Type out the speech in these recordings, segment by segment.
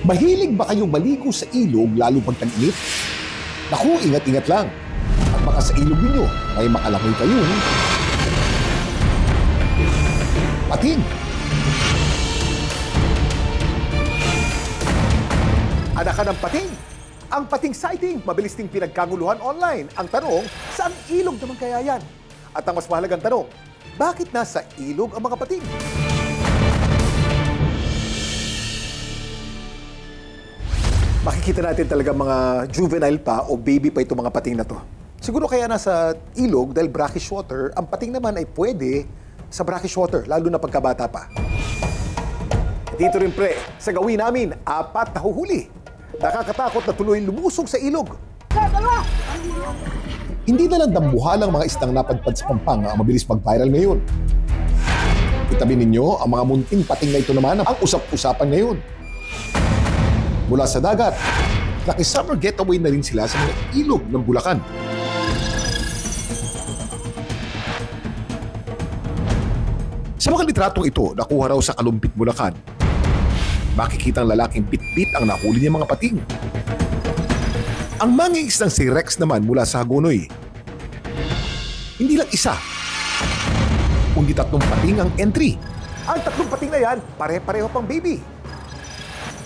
Mahilig ba kayong maligo sa ilog lalo pag tag-init? Naku, ingat-ingat lang. At baka sa ilog ninyo may makalangoy kayong pating. Anak ka ng pating? Ang pating sighting, mabilis ding pinagkaguluhan online. Ang tanong, saan ilog naman kaya yan? At ang mas mahalagang tanong, bakit nasa ilog ang mga pating? Makikita natin talaga mga juvenile pa o baby pa itong mga pating na to. Siguro kaya nasa ilog dahil brackish water, ang pating naman ay pwede sa brackish water, lalo na pagkabata pa. Dito rin pre, sa gawin namin, 4 na huhuli. Nakakatakot na tuloy lumusog sa ilog. Hindi na lang dambuhalang mga istang napadpad sa Pampanga ang mabilis mag-viral ngayon. Itabi ninyo, ang mga munting pating na ito naman ang usap-usapan ngayon. Mula sa dagat, naki-summer getaway na rin sila sa mga ilog ng Bulacan. Sa mga litratong ito, nakuha raw sa Kalumpit, Bulacan. Makikita ang lalaking pitpit ang nahuli niya mga pating. Ang mangingisdang si Rex naman mula sa Hagonoy. Hindi lang isa, kundi 3 pating ang entry. Ang 3 pating na yan, pare-pareho pang baby.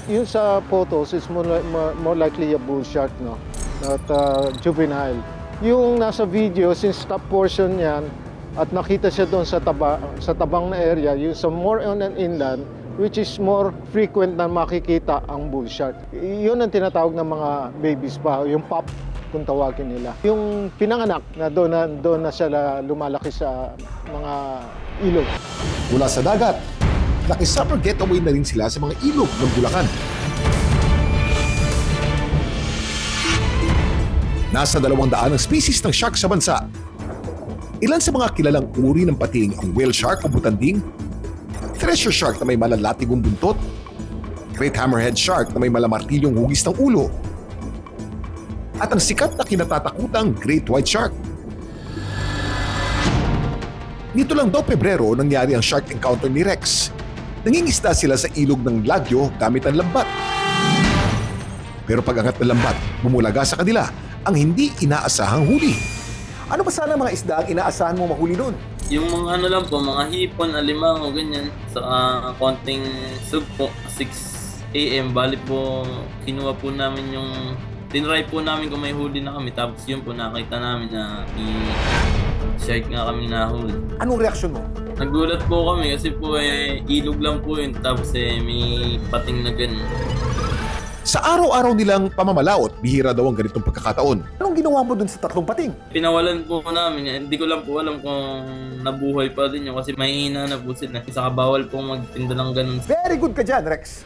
Yung sa photos is more likely a bull shark, no? Not juvenile. Yung nasa video, since top portion yan, at nakita siya doon sa tabang na area, yung sa more on an inland, which is more frequent na makikita ang bull shark. Yun ang tinatawag ng mga babies pa, yung pup kung tawagin nila. Yung pinanganak na doon na siya lumalaki sa mga ilog. Mula sa dagat, naki-summer getaway na rin sila sa mga ilog ng Bulacan. Nasa 200 ang species ng shark sa bansa. Ilan sa mga kilalang uri ng pating ang whale shark o butanding, treasure shark na may malalatigong buntot, great hammerhead shark na may malamartilyong hugis ng ulo, at ang sikat na kinatatakutang great white shark. Nito lang daw Pebrero nangyari ang shark encounter ni Rex. Nangingisda sila sa ilog ng Lagyo gamit ang lambat. Pero pag-angat ng lambat, bumulaga sa kanila ang hindi inaasahang huli. Ano ba sana mga isda ang inaasahan mo mahuli doon? Yung mga lang po, mga hipon, alimango, ganyan. Sa konting sub po, 6 AM, bali po, kinuha po namin yung, tinry po namin kung may huli na kami. Tapos yun po, nakita namin na shark nga kami nahuli. Anong reaksyon mo? Nagulat po kami kasi po ilog lang po yun. Tapos may pating na ganun. Sa araw-araw nilang pamamalaot, bihira daw ang ganitong pagkakataon. Anong ginawa mo dun sa 3 pating? Pinawalan po namin. Hindi ko lang po alam kung nabuhay pa din yun kasi mahina na po sila. Saka bawal po magtinda ng ganun. Very good ka dyan, Rex.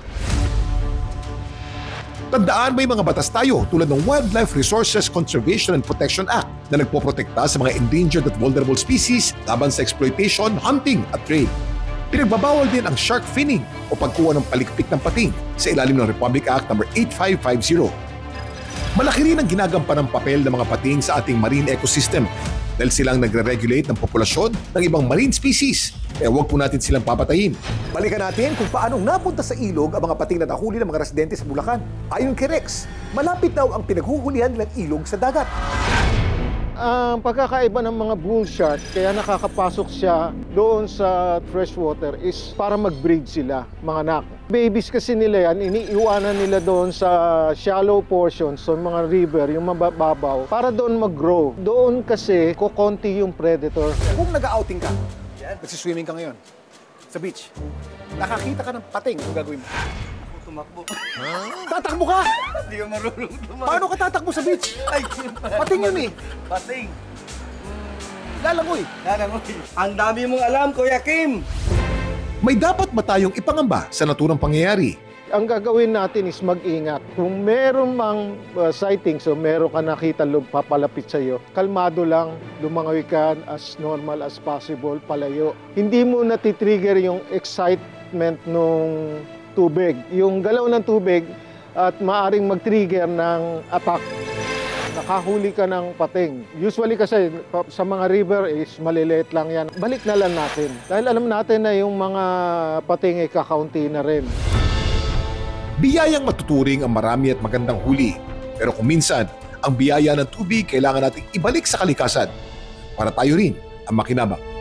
Tandaan, may mga batas tayo tulad ng Wildlife Resources Conservation and Protection Act na nagpoprotekta sa mga endangered at vulnerable species laban sa exploitation, hunting at trade. Pinagbabawal din ang shark finning o pagkuha ng palikpik ng pating sa ilalim ng Republic Act No. 8550. Malaki rin ang ginagampan ng papel ng mga pating sa ating marine ecosystem dahil silang nagre-regulate ng populasyon ng ibang marine species. Kaya huwag po natin silang papatayin. Balikan natin kung paano napunta sa ilog ang mga pating na nahuli ng mga residente sa Bulacan. Ayon kay Rex, malapit daw ang pinaghuhulihan ng ilog sa dagat. Ang pagkakaiba ng mga bull shark, kaya nakakapasok siya doon sa freshwater is para mag-breed sila, mga anak. Babies kasi nila yan, iniiwanan nila doon sa shallow portions, so mga river, yung mababaw, para doon mag-grow. Doon kasi kukonti yung predator. Kung nag-outing ka, nagsiswimming ka ngayon, sa beach, nakakita ka ng pating, ano gagawin mo? Tumakbo. Tatakbo ka! Hindi ka marunong tumakbo. Paano ka tatakbo sa beach? Ay, Pating yun eh. pating. Lalangoy. Lalangoy. Ang dami mong alam, Kuya Kim. May dapat ba tayong ipangamba sa naturang pangyayari? Ang gagawin natin is mag-ingat. Kung meron mang sightings o meron ka nakita papalapit sa iyo, kalmado lang, lumangoy ka as normal as possible, palayo. Hindi mo natitrigger yung excitement nung tubig. Yung galaw ng tubig at maaring mag-trigger ng attack. Nakahuli ka ng pating. Usually kasi sa mga river is maliliit lang yan. Balik na lang natin. Dahil alam natin na yung mga pating ay kakaunti na rin. Biyayang matuturing ang marami at magandang huli. Pero kung minsan, ang biyaya ng tubig kailangan nating ibalik sa kalikasan para tayo rin ang makinabang.